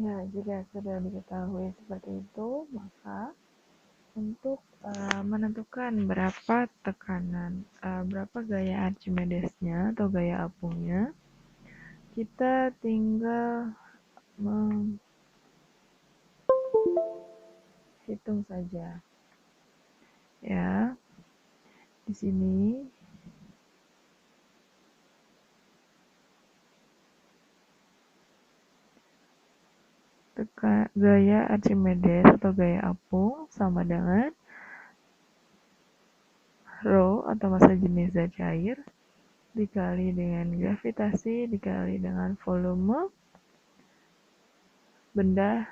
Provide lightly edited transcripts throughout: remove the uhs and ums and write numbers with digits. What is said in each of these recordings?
Ya, jika sudah diketahui seperti itu, maka untuk menentukan berapa tekanan, berapa gaya Archimedesnya atau gaya apungnya, kita tinggal menghitung saja. Ya, di sini gaya Archimedes atau gaya apung sama dengan rho atau massa jenis zat cair dikali dengan gravitasi dikali dengan volume benda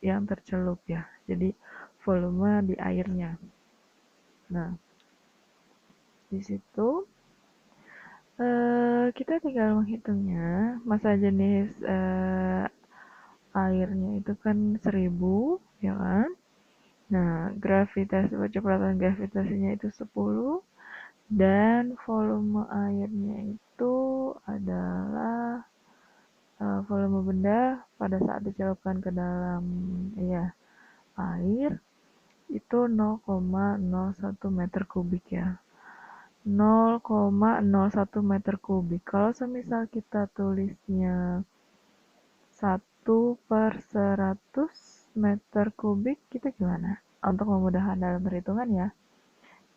yang tercelup ya. Jadi volume di airnya. Nah, di situ kita tinggal menghitungnya. Massa jenis airnya itu kan 1000, ya kan? Nah, kecepatan gravitasinya itu 10 dan volume airnya itu adalah volume benda pada saat dicelupkan ke dalam air itu 0,01 meter kubik ya. 0,01 meter kubik. Kalau semisal kita tulisnya 1/100 meter kubik, kita gimana? Untuk memudahkan dalam perhitungan ya.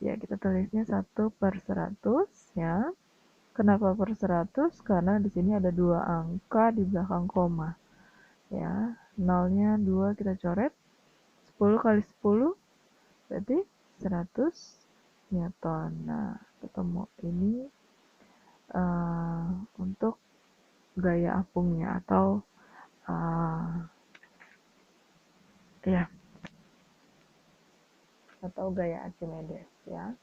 Ya, kita tulisnya 1/100 ya. Kenapa per 100? Karena di sini ada 2 angka di belakang koma. Ya, nolnya 2 kita coret. 10 kali 10 berarti 100 Newton. Nah, ketemu ini untuk gaya apungnya atau atau gaya Archimedes ya.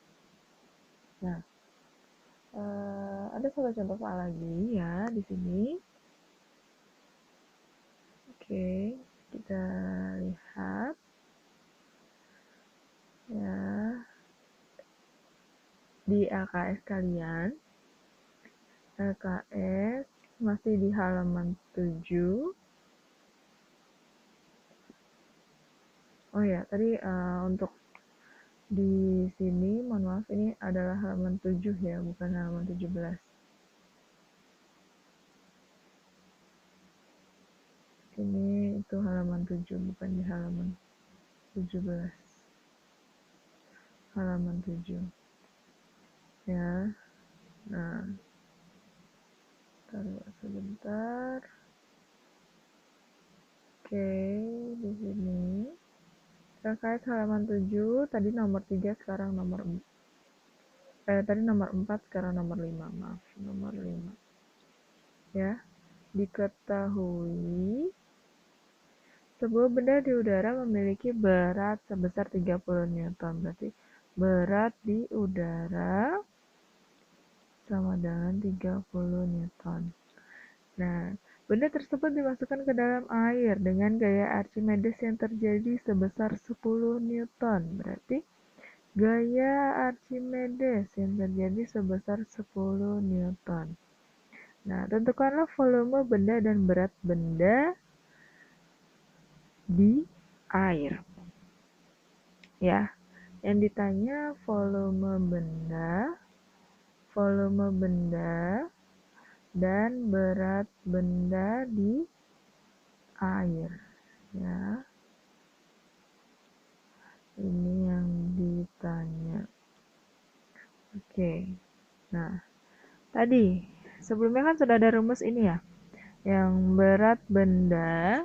Nah, ada satu contoh soal lagi ya di sini. Oke, kita lihat ya di LKS kalian. LKS masih di halaman 7. Oh ya, tadi untuk di sini, mohon maaf, ini adalah halaman 7 ya, bukan halaman 17. Ini itu halaman 7, bukan di halaman 17. Halaman 7. Ya. Nah, taruh sebentar. Oke, di sini. Terkait halaman 7, tadi nomor 3, sekarang nomor 4. Tadi nomor 4, sekarang nomor 5. Maaf, nomor 5. Ya, diketahui sebuah benda di udara memiliki berat sebesar 30 Newton. Berarti berat di udara sama dengan 30 Newton. Nah, benda tersebut dimasukkan ke dalam air dengan gaya Archimedes yang terjadi sebesar 10 Newton. Berarti gaya Archimedes yang terjadi sebesar 10 Newton. Nah, tentukanlah volume benda dan berat benda di air. Ya, yang ditanya volume benda dan berat benda di air. Ya, ini yang ditanya. Oke, nah tadi sebelumnya kan sudah ada rumus ini ya, yang berat benda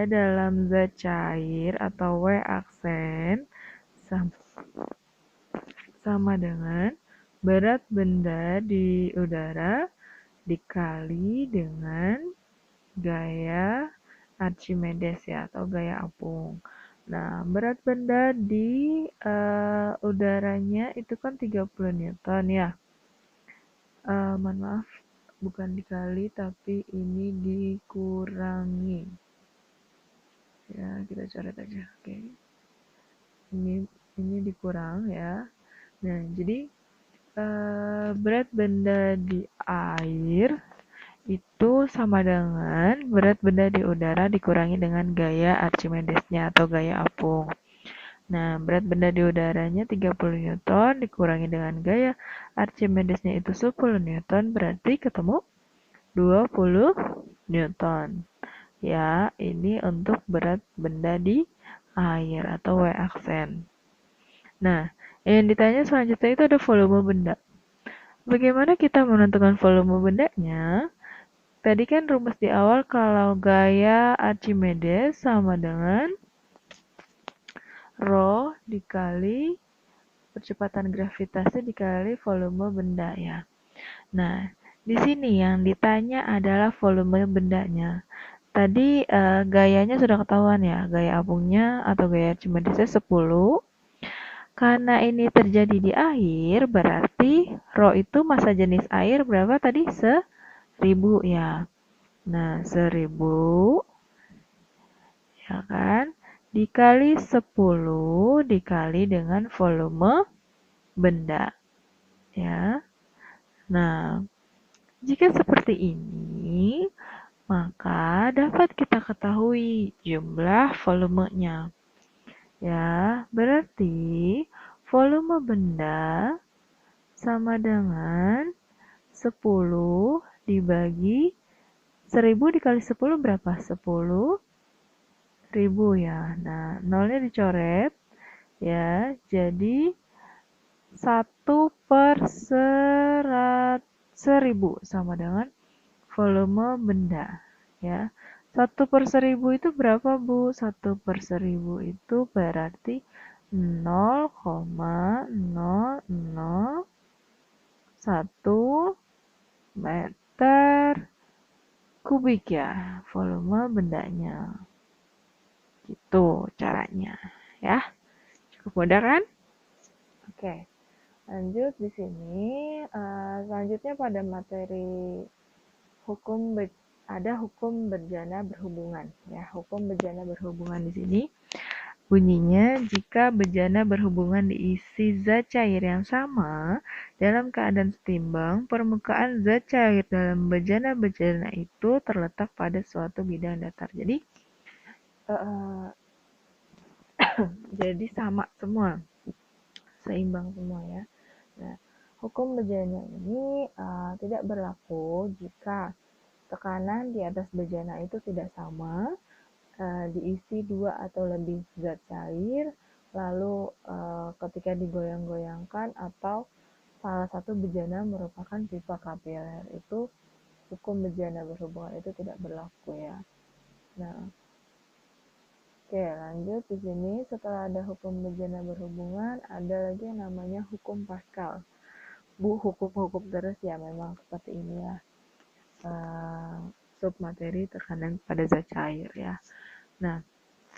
dalam zat cair atau W aksen sama dengan berat benda di udara dikali dengan gaya Archimedes ya, atau gaya apung. Nah, berat benda di udaranya itu kan 30 Newton ya. Mohon maaf, bukan dikali tapi ini dikurangi. Ya, kita coret aja. Oke. Ini dikurang ya. Nah, jadi berat benda di air itu sama dengan berat benda di udara dikurangi dengan gaya Archimedesnya atau gaya apung. Nah, berat benda di udaranya 30 Newton dikurangi dengan gaya Archimedesnya itu 10 Newton, berarti ketemu 20 Newton. Ya, ini untuk berat benda di air atau W aksen. Nah, yang ditanya selanjutnya itu ada volume benda. Bagaimana kita menentukan volume bendanya? Tadi kan rumus di awal kalau gaya Archimedes sama dengan Rho dikali percepatan gravitasi dikali volume benda ya. Nah, di sini yang ditanya adalah volume bendanya. Tadi gayanya sudah ketahuan ya, gaya apungnya atau gaya Archimedesnya 10. Karena ini terjadi di air, berarti Rho itu massa jenis air berapa tadi? 1000 ya. Nah, 1000 ya kan? Dikali 10 dikali dengan volume benda. Ya. Nah, jika seperti ini, maka dapat kita ketahui jumlah volumenya. Ya, berarti volume benda sama dengan 10 dibagi 1000 dikali 10 berapa? 10.000 ya. Nah, nolnya dicoret ya. Jadi 1/1000 sama dengan volume benda ya. 1/1000 itu berapa, Bu? 1/1000 itu berarti 0,0001 meter kubik ya, volume bendanya. Gitu caranya ya. Cukup mudah kan? Oke. Lanjut di sini, selanjutnya pada materi hukum ada hukum bejana berhubungan ya. Hukum bejana berhubungan di sini bunyinya jika bejana berhubungan diisi zat cair yang sama dalam keadaan setimbang, permukaan zat cair dalam bejana-bejana itu terletak pada suatu bidang datar. Jadi jadi sama semua, seimbang semua ya. Nah, hukum bejana ini tidak berlaku jika tekanan di atas bejana itu tidak sama, diisi 2 atau lebih zat cair, lalu ketika digoyang-goyangkan atau salah satu bejana merupakan pipa kapiler, itu hukum bejana berhubungan itu tidak berlaku ya. Nah, oke, lanjut di sini setelah ada hukum bejana berhubungan, ada lagi yang namanya hukum Pascal. Bu, hukum-hukum terus ya, memang seperti inilah submateri tekanan pada zat cair ya. Nah,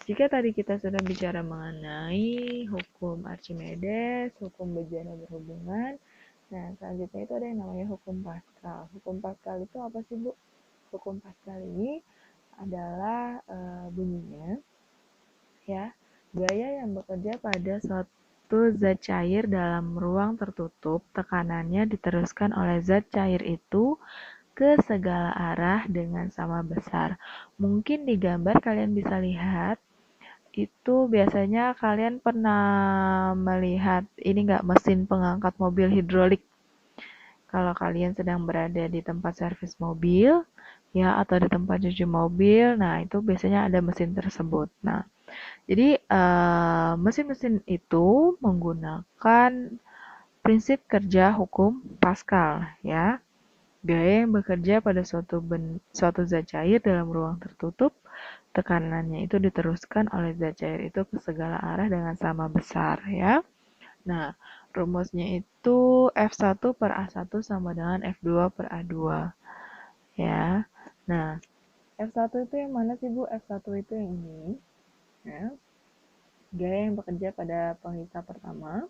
jika tadi kita sudah bicara mengenai hukum Archimedes, hukum bejana berhubungan, nah selanjutnya itu ada yang namanya hukum Pascal. Hukum Pascal itu apa sih, Bu? Hukum Pascal ini adalah bunyinya ya, gaya yang bekerja pada suatu zat cair dalam ruang tertutup, tekanannya diteruskan oleh zat cair itu ke segala arah dengan sama besar. Mungkin di gambar kalian bisa lihat, itu biasanya kalian pernah melihat ini nggak, mesin pengangkat mobil hidrolik. Kalau kalian sedang berada di tempat servis mobil, ya, atau di tempat cuci mobil, nah itu biasanya ada mesin tersebut. Nah, jadi mesin-mesin itu menggunakan prinsip kerja hukum Pascal, ya. Gaya yang bekerja pada suatu zat cair dalam ruang tertutup, tekanannya itu diteruskan oleh zat cair itu ke segala arah dengan sama besar ya. Nah, rumusnya itu F1 per A1 sama dengan F2 per A2 ya. Nah, F1 itu yang mana sih, Bu? F1 itu yang ini ya. Gaya yang bekerja pada penghisap pertama.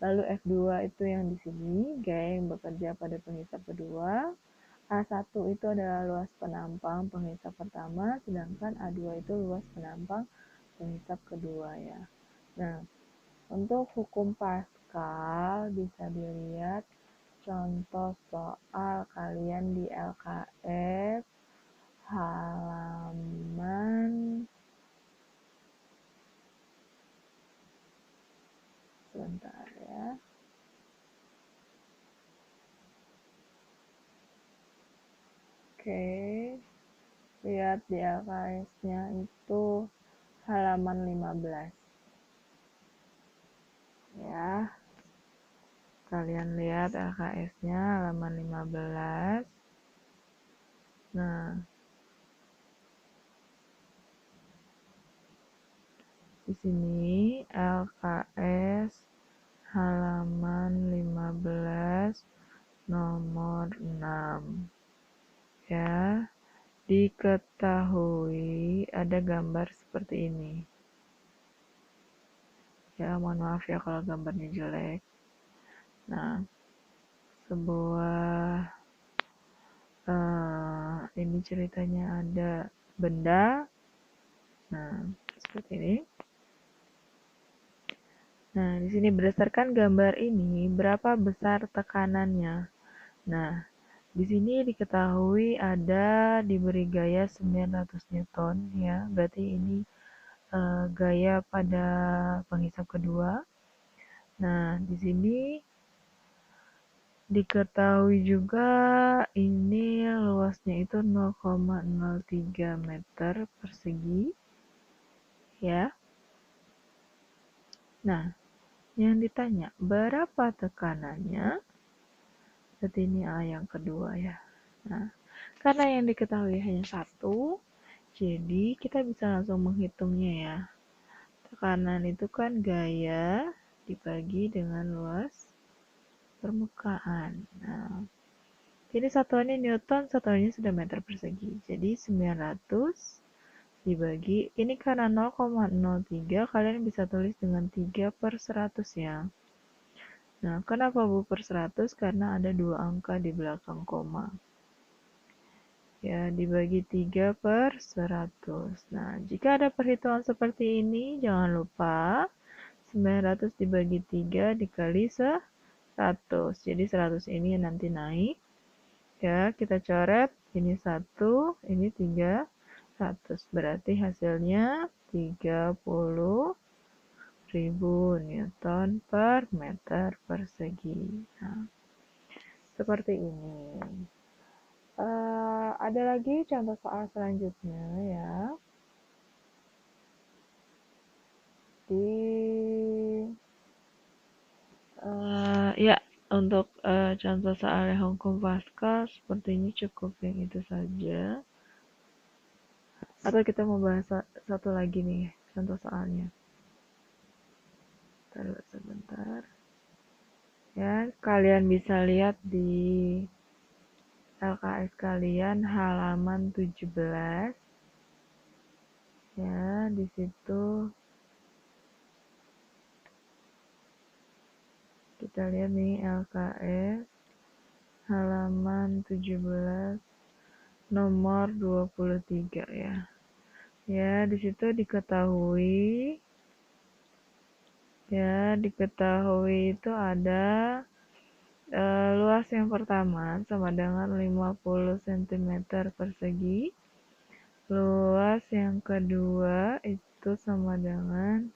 Lalu F2 itu yang di sini, gaya yang bekerja pada penghisap kedua. A1 itu adalah luas penampang penghisap pertama, sedangkan A2 itu luas penampang penghisap kedua ya. Nah, untuk hukum Pascal bisa dilihat contoh soal kalian di LKS halaman sebentar ya. Oke, lihat di LKS-nya itu halaman 15 ya. Kalian lihat LKS-nya halaman 15. Nah, di sini LKS halaman 15 nomor 6 ya. Diketahui ada gambar seperti ini ya, mohon maaf ya kalau gambarnya jelek. Nah, sebuah ini ceritanya ada benda, nah seperti ini. Nah, di sini berdasarkan gambar ini berapa besar tekanannya. Nah, di sini diketahui ada diberi gaya 900 Newton ya, berarti ini gaya pada penghisap kedua. Nah, di sini diketahui juga ini luasnya itu 0,03 meter persegi ya. Nah, yang ditanya berapa tekanannya? Berarti ini A yang kedua ya. Nah, karena yang diketahui hanya satu, jadi kita bisa langsung menghitungnya ya. Tekanan itu kan gaya dibagi dengan luas permukaan. Nah, jadi satuannya Newton, satuannya sudah meter persegi. Jadi 900 dibagi, ini karena 0,03, kalian bisa tulis dengan 3/100 ya. Nah, kenapa Bu per 100? Karena ada dua angka di belakang koma. Ya, dibagi 3/100. Nah, jika ada perhitungan seperti ini, jangan lupa 900 dibagi 3 dikali 100. Jadi 100 ini nanti naik. Ya, kita coret. Ini 1, ini 300. Berarti hasilnya 30.000 Newton per meter persegi. Nah, seperti ini. Ada lagi contoh soal selanjutnya ya. Ya, untuk contoh soal hukum Pascal sepertinya cukup yang itu saja. Atau kita mau bahas satu lagi nih contoh soalnya. Terus sebentar. Ya, kalian bisa lihat di LKS kalian halaman 17. Ya, di situ kita lihat nih LKS halaman 17 nomor 23 ya. Ya, di situ diketahui itu ada luas yang pertama sama dengan 50 cm persegi. Luas yang kedua itu sama dengan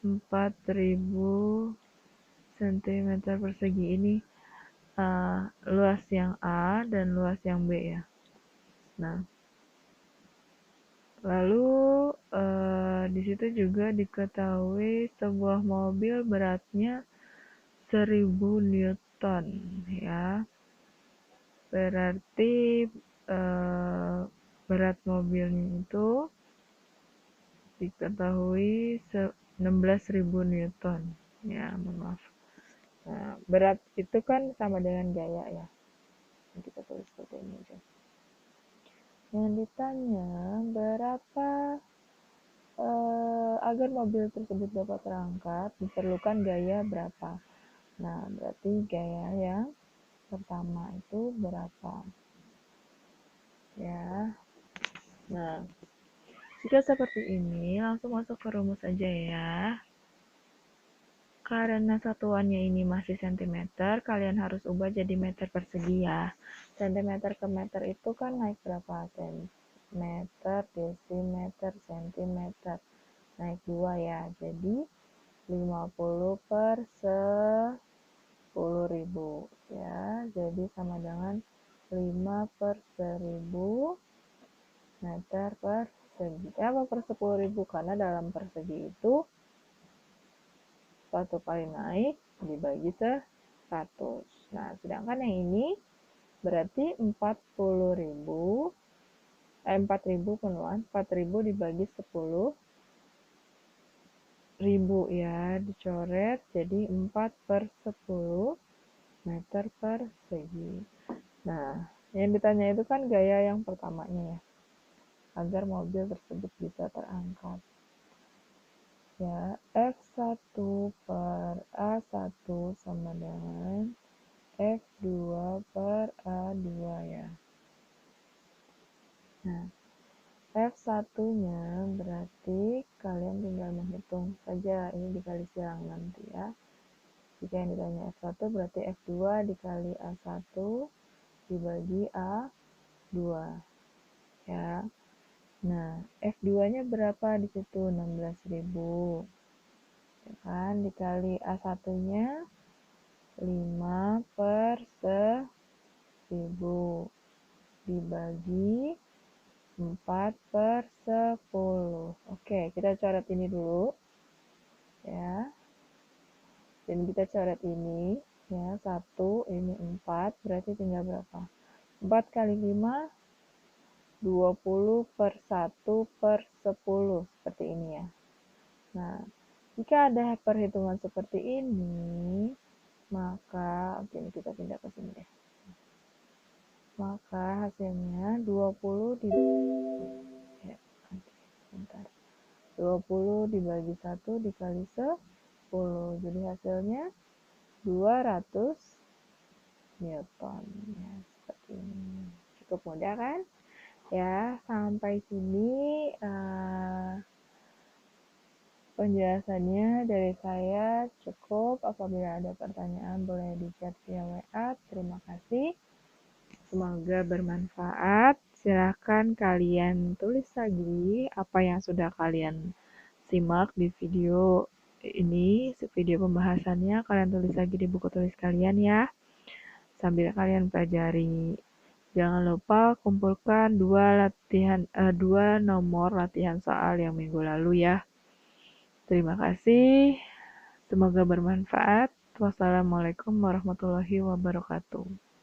4000 cm persegi. Ini luas yang A dan luas yang B ya. Nah, lalu di situ juga diketahui sebuah mobil beratnya 1000 Newton ya. Berarti berat mobilnya itu diketahui 16.000 Newton ya, maaf. Nah, berat itu kan sama dengan gaya ya. Kita tulis seperti ini aja. Yang ditanya berapa agar mobil tersebut dapat terangkat diperlukan gaya berapa. Nah, berarti gaya yang pertama itu berapa ya. Nah, jika seperti ini langsung masuk ke rumus aja ya. Karena satuannya ini masih sentimeter, kalian harus ubah jadi meter persegi ya. Sentimeter ke meter itu kan naik berapa? Meter, desimeter, sentimeter. Naik 2 ya. Jadi 50 per 10.000 ya. Jadi sama dengan 5 per 1000 meter persegi. Apa per 10.000? Karena dalam persegi itu 1 kali naik dibagi 100. Nah, sedangkan yang ini berarti 4.000 penuhan, 4.000 dibagi 10.000 ya, dicoret jadi 4 per 10 meter persegi. Nah, yang ditanya itu kan gaya yang pertamanya ya, agar mobil tersebut bisa terangkat. Ya, F1 per A1 sama dengan F2 per A2 ya. Nah, F1-nya berarti kalian tinggal menghitung saja, ini dikali silang nanti ya. Jika yang ditanya F1 berarti F2 dikali A1 dibagi A2 ya. Nah, F2-nya berapa di situ? 16.000. Ya kan, dikali A1-nya 5 per 1000 dibagi 4 per 10. Oke, kita coret ini dulu ya. Dan kita coret ini ya, 1, ini 4, berarti tinggal berapa? 4 kali 5, 20 per 1 per 10, seperti ini ya. Nah, jika ada perhitungan seperti ini, maka, oke, ini kita pindah ke sini deh. Maka hasilnya 20 ya, bentar. 20 dibagi 1 dikali 10. Jadi hasilnya 200 Newton. Ya, seperti ini. Cukup mudah kan? Ya, sampai sini penjelasannya dari saya cukup. Apabila ada pertanyaan boleh di chat via WA. Terima kasih. Semoga bermanfaat. Silahkan kalian tulis lagi apa yang sudah kalian simak di video ini, video pembahasannya. Kalian tulis lagi di buku tulis kalian ya, sambil kalian pelajari. Jangan lupa kumpulkan dua nomor latihan soal yang minggu lalu ya. Terima kasih. Semoga bermanfaat. Wassalamualaikum warahmatullahi wabarakatuh.